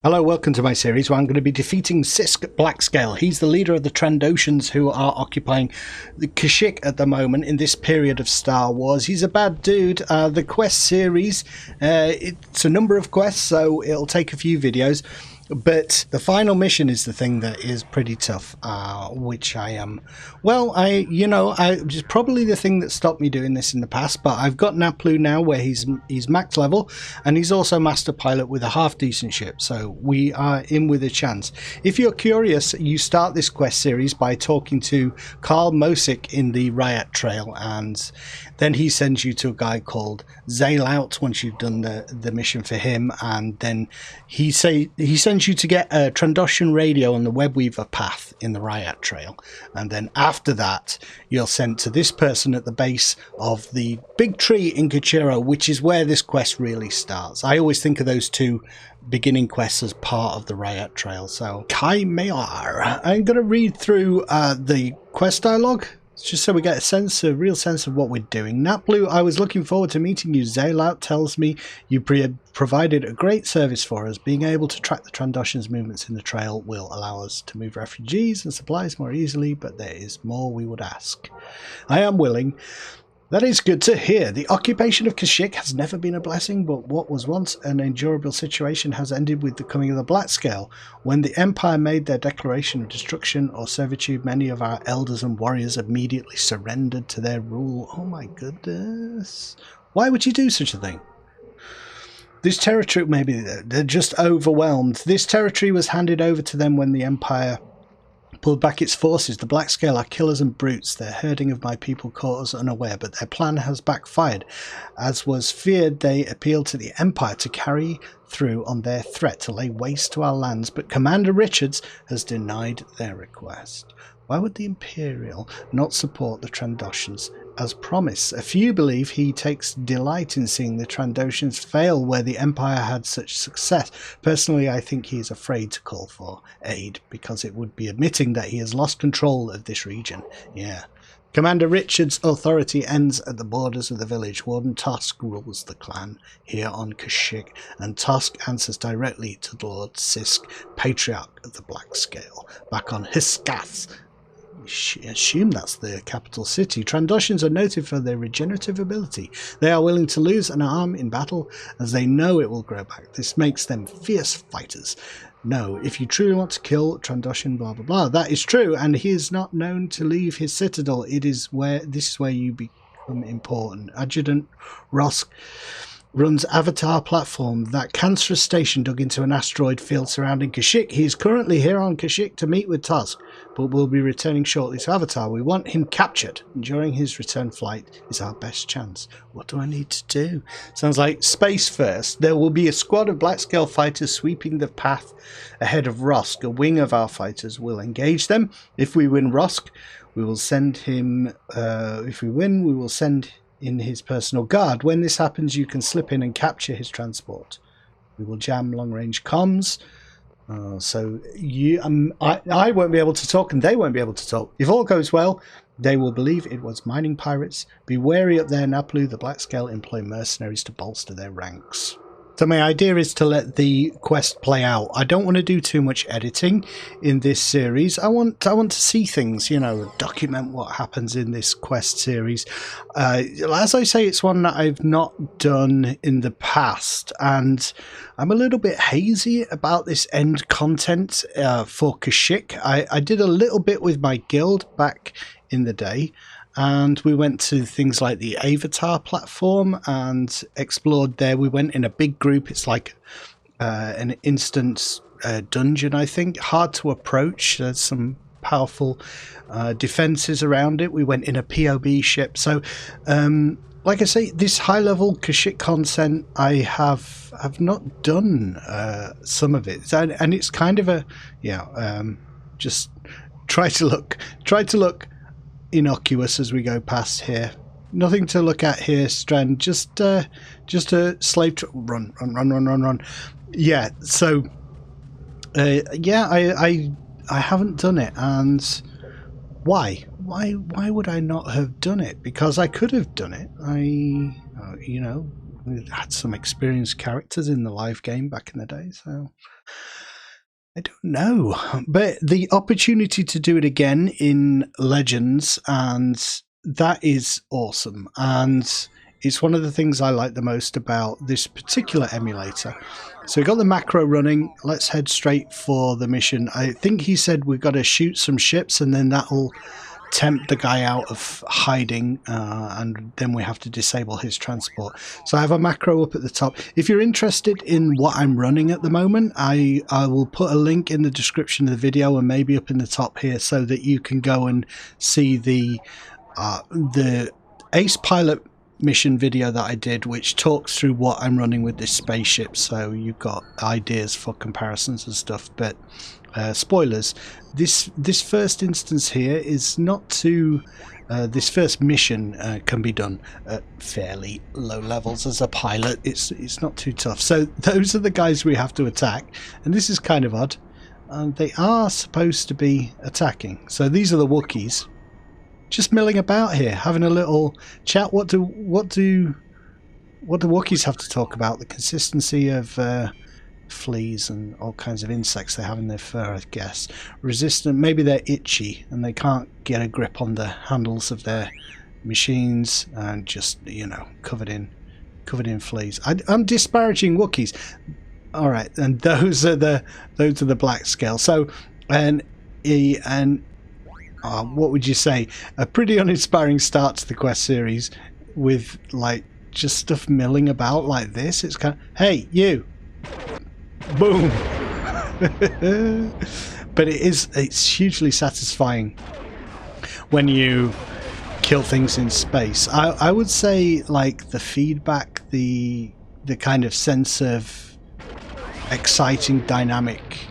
Hello, welcome to my series where I'm going to be defeating Kashyyyk Blackscale. He's the leader of the Trandoshans who are occupying the Kashyyyk at the moment in this period of Star Wars. He's a bad dude. The quest series, it's a number of quests, so it'll take a few videos. But the final mission is the thing that is pretty tough, which I am, it's probably the thing that stopped me doing this in the past, but I've got Napyet now where he's max level, and he's also master pilot with a half decent ship, so we are in with a chance. If you're curious, you start this quest series by talking to Carl Mosik in the Riot Trail, and then he sends you to a guy called Zaylout once you've done the mission for him, and then he sends you to get a Trandoshan radio on the Webweaver path in the Riot Trail, and then after that you're sent to this person at the base of the big tree in Kashyyyk, which is where this quest really starts. I always think of those two beginning quests as part of the Riot Trail. So Kai Mayar, I'm going to read through the quest dialogue just so we get a real sense of what we're doing. Napyet, I was looking forward to meeting you. Zaylout tells me you provided a great service for us. Being able to track the Trandoshans' movements in the trail will allow us to move refugees and supplies more easily, but there is more we would ask. I am willing. That is good to hear. The occupation of Kashyyyk has never been a blessing, but what was once an endurable situation has ended with the coming of the Blackscale. When the Empire made their declaration of destruction or servitude, many of our elders and warriors immediately surrendered to their rule. Oh my goodness. Why would you do such a thing? This territory, maybe they're just overwhelmed. This territory was handed over to them when the Empire pulled back its forces. The Blackscale are killers and brutes. Their herding of my people caught us unaware, but their plan has backfired. As was feared, they appealed to the Empire to carry through on their threat to lay waste to our lands, but Commander Richards has denied their request. Why would the Imperial not support the Trandoshans? As promised, a few believe he takes delight in seeing the Trandoshans fail where the Empire had such success. Personally, I think he is afraid to call for aid, because it would be admitting that he has lost control of this region. Yeah. Commander Richard's authority ends at the borders of the village. Warden Tusk rules the clan here on Kashyyyk, and Tusk answers directly to Lord Sisk, Patriarch of the Blackscale, back on Hiskath. Assume that's the capital city. Trandoshans are noted for their regenerative ability. They are willing to lose an arm in battle as they know it will grow back. This makes them fierce fighters. No, if you truly want to kill Trandoshan, blah blah blah. That is true, and he is not known to leave his citadel. This is where you become important. Adjutant Rosk runs Avatar platform, that cancerous station dug into an asteroid field surrounding Kashyyyk. He is currently here on Kashyyyk to meet with Tusk, but will be returning shortly to Avatar. We want him captured. During his return flight is our best chance. What do I need to do? Sounds like space first. There will be a squad of Blackscale fighters sweeping the path ahead of Rosk. A wing of our fighters will engage them. If we win Rosk, we will send him. If we win, we will send in his personal guard. When this happens, you can slip in and capture his transport. We will jam long-range comms. I won't be able to talk, and they won't be able to talk. If all goes well, they will believe it was mining pirates. Be wary up there, Napyet. The Blackscale employ mercenaries to bolster their ranks. So my idea is to let the quest play out. I don't want to do too much editing in this series. I want to see things, document what happens in this quest series. As I say, it's one that I've not done in the past, and I'm a little bit hazy about this end content for Kashyyyk. I did a little bit with my guild back in the day, and we went to things like the Avatar platform and explored there. We went in a big group. It's like an instance dungeon, I think. Hard to approach. There's some powerful defenses around it. We went in a POB ship. So, like I say, this high-level Kashyyyk content, I have not done some of it. And it's kind of a, just try to look innocuous as we go past here. Nothing to look at here, Strand. Just a slave run. Yeah. So I haven't done it, and why would I not have done it? Because I could have done it. We had some experienced characters in the live game back in the day, so I don't know, but the opportunity to do it again in Legends, and that is awesome. And it's one of the things I like the most about this particular emulator. So we got the macro running. Let's head straight for the mission. I think he said we've got to shoot some ships, and then that'll tempt the guy out of hiding, and then we have to disable his transport. So I have a macro up at the top. If you're interested in what I'm running at the moment, I will put a link in the description of the video and maybe up in the top here so that you can go and see the Ace Pilot mission video that I did, which talks through what I'm running with this spaceship, so you've got ideas for comparisons and stuff. But spoilers, this first instance here is not too this first mission can be done at fairly low levels as a pilot. It's not too tough. So those are the guys we have to attack, and this is kind of odd. They are supposed to be attacking. So these are the Wookiees, just milling about here, having a little chat. What do Wookiees have to talk about? The consistency of fleas and all kinds of insects they have in their fur, I guess. Resistant, maybe they're itchy and they can't get a grip on the handles of their machines, and just, you know, covered in fleas. I'm disparaging Wookiees. All right, and those are the Blackscale. So what would you say? A pretty uninspiring start to the quest series with like just stuff milling about like this. It's kind of, hey, you, boom. But it's hugely satisfying when you kill things in space. I would say like the feedback, the kind of sense of exciting dynamic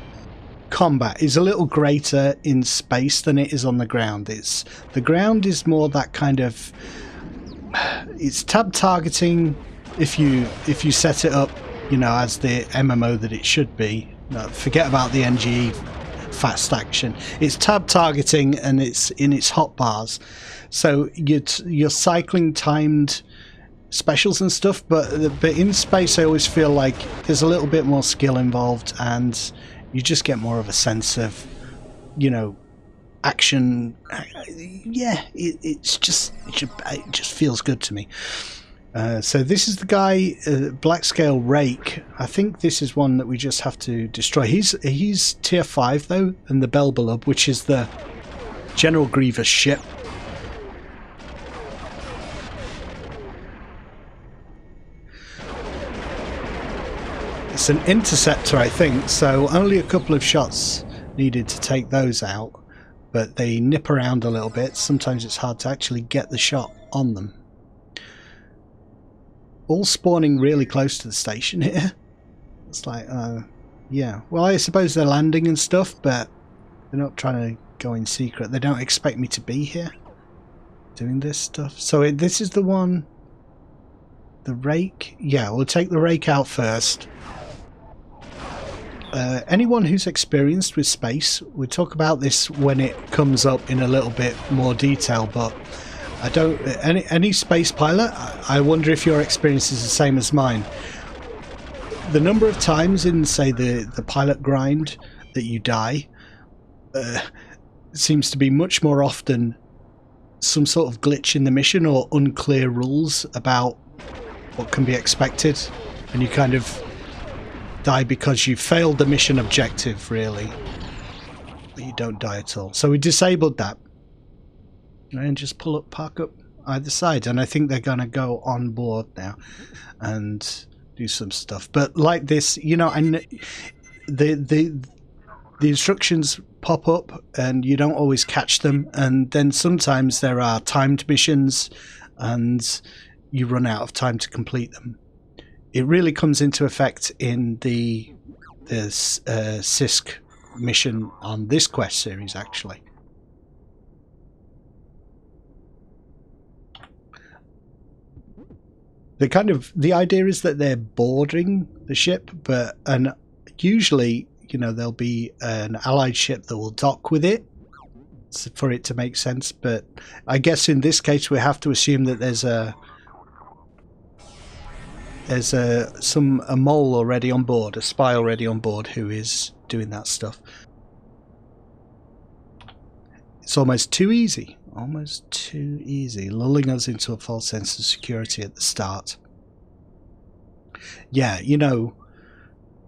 combat is a little greater in space than it is on the ground. The ground is more that kind of, it's tab targeting if you set it up, you know, as the MMO that it should be. Forget about the NGE fast action. It's tab targeting and it's in its hotbars. So you're cycling timed specials and stuff, but in space I always feel like there's a little bit more skill involved, and you just get more of a sense of, you know, action. Yeah, it just feels good to me. So this is the guy, Blackscale Rake. I think this is one that we just have to destroy. He's tier 5 though, and the Belbelub, which is the General Grievous ship. It's an interceptor, I think, so only a couple of shots needed to take those out, but they nip around a little bit. Sometimes it's hard to actually get the shot on them. All spawning really close to the station here. It's like, yeah. Well, I suppose they're landing and stuff, but they're not trying to go in secret. They don't expect me to be here doing this stuff. So this is the one, the Rake. Yeah, we'll take the Rake out first. Anyone who's experienced with space, we'll talk about this when it comes up in a little bit more detail, but I don't, any space pilot, I wonder if your experience is the same as mine. The number of times in, say, the pilot grind that you die seems to be much more often some sort of glitch in the mission or unclear rules about what can be expected, and you kind of die because you failed the mission objective, really, but you don't die at all. So we disabled that and just park up either side, and I think they're gonna go on board now and do some stuff. But like this, you know, and the instructions pop up and you don't always catch them, and then sometimes there are timed missions and you run out of time to complete them. It really comes into effect in the SWG mission on this quest series, actually. The idea is that they're boarding the ship, and usually, you know, there'll be an allied ship that will dock with it for it to make sense. But I guess in this case we have to assume that there's There's a mole already on board, a spy already on board who is doing that stuff. It's almost too easy. Almost too easy, lulling us into a false sense of security at the start. Yeah, you know,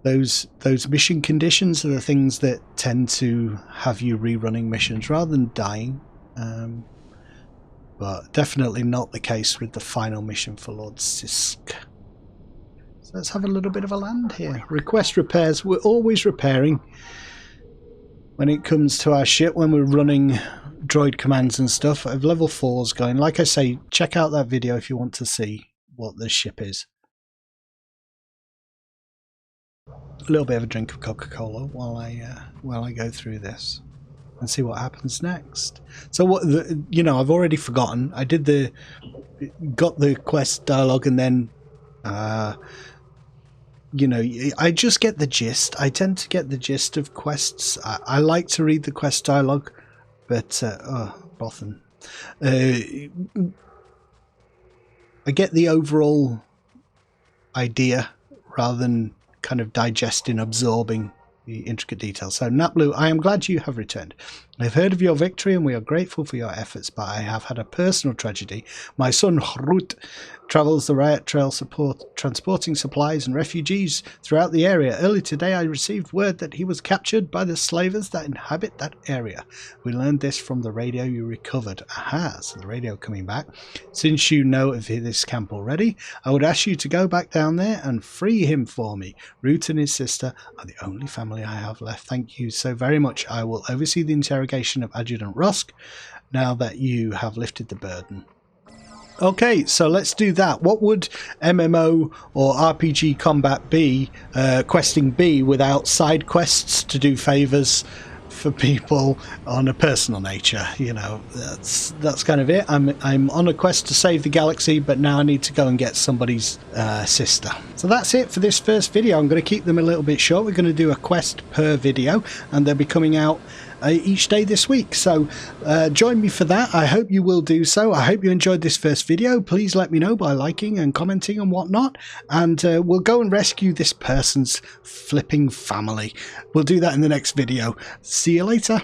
those mission conditions are the things that tend to have you rerunning missions rather than dying. But definitely not the case with the final mission for Lord Kashyyyk. So let's have a little bit of a land here. Request repairs. We're always repairing when it comes to our ship, when we're running droid commands and stuff. I have level 4s going. Like I say, check out that video if you want to see what this ship is. A little bit of a drink of Coca-Cola while I go through this and see what happens next. So what, you know, I've already forgotten. I did got the quest dialogue, and then you know, I just get the gist. I tend to get the gist of quests. I like to read the quest dialogue, but Bothan. I get the overall idea rather than kind of digesting, absorbing the intricate details. So Naplu, I am glad you have returned. I have heard of your victory and we are grateful for your efforts, but I have had a personal tragedy. My son Hrut travels the riot trail transporting supplies and refugees throughout the area. Early today I received word that he was captured by the slavers that inhabit that area. We learned this from the radio you recovered. Aha, so the radio coming back. Since you know of this camp already, I would ask you to go back down there and free him for me. Root and his sister are the only family I have left. Thank you so very much. I will oversee the interrogation of Adjutant Rusk now that you have lifted the burden. Okay, so let's do that. What would MMO or RPG combat be, questing be, without side quests to do favours for people on a personal nature? You know, that's kind of it. I'm on a quest to save the galaxy, but now I need to go and get somebody's sister. So that's it for this first video. I'm going to keep them a little bit short. We're going to do a quest per video, and they'll be coming out each day this week. So join me for that. I hope you will do so. I hope you enjoyed this first video. Please let me know by liking and commenting and whatnot, and we'll go and rescue this person's flipping family. We'll do that in the next video. See you later.